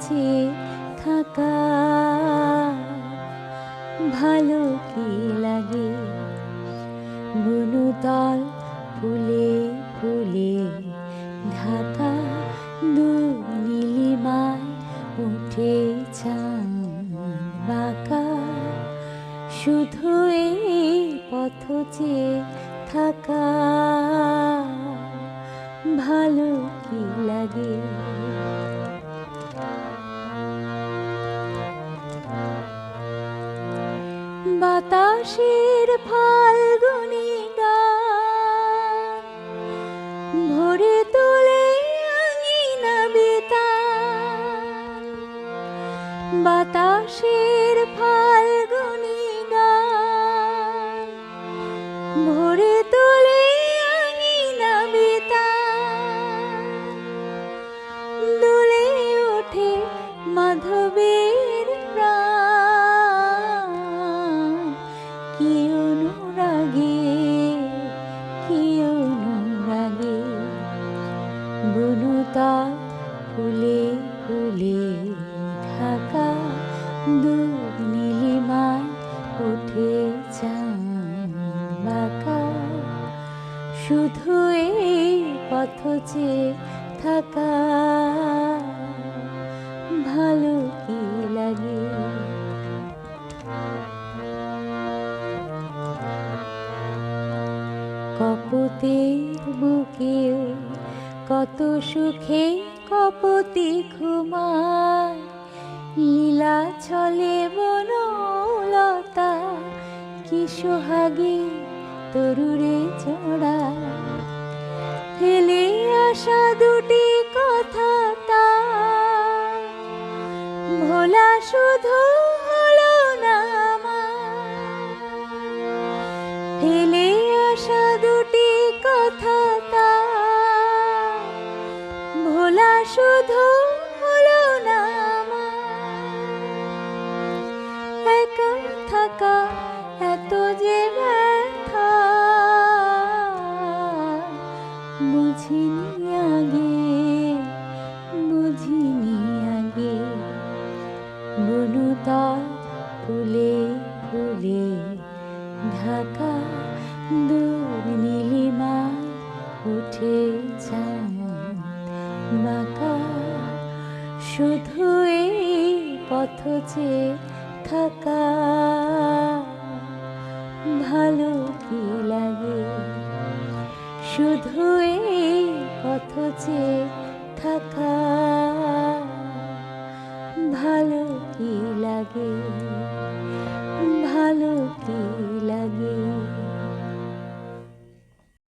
চেয়ে থাকা ভালো কি লাগে। বনতল ফুলে ফুলে ঢাকা, দু নীলিমায় উঠে চাঁদ বাঁকা। শুধু এই পথ চেয়ে থাকা ভালো কি লাগে। বাতাসের ফাল্গুনি গান ভরে তোলে আঙিনা বেতান। বাতাসের ফাল্গুনি গান ভরে তোলে আঙিনা বেতান। দুলে ওঠে মাধবের প্রাণ, কি অনুরাগে কি অনুরাগে। বনতল ফুলে ফুলে ঢাকা, দু নীলিমায় ওঠে চাঁদ বাঁকা। শুধু এই পথ চেয়ে থাকা ভালো কি লাগে। কপোতের বুকেও কত সুখে কপোতি ঘুমায়। লীলা চলে বনলতা, কি সোহাগে তরুরে জোড়া। ফেলে আসা দুটি কথা তার ভোলা শুধু হলো না আমার। ফেলে আসা দুটি কথা তার ভোলা শুধু হলো না আমার। একা থাকা এত যে ব্যথা বুঝিনি আগে, বুঝিনি আগে। বনতল ফুলে ফুলে ঢাকা, দু নীলিমায় উঠে চাঁদ বাঁকা। শুধু এই পথ চেয়ে থাকা ভালো কি লাগে। শুধু এই পথ চেয়ে থাকা ভালো কি লাগে।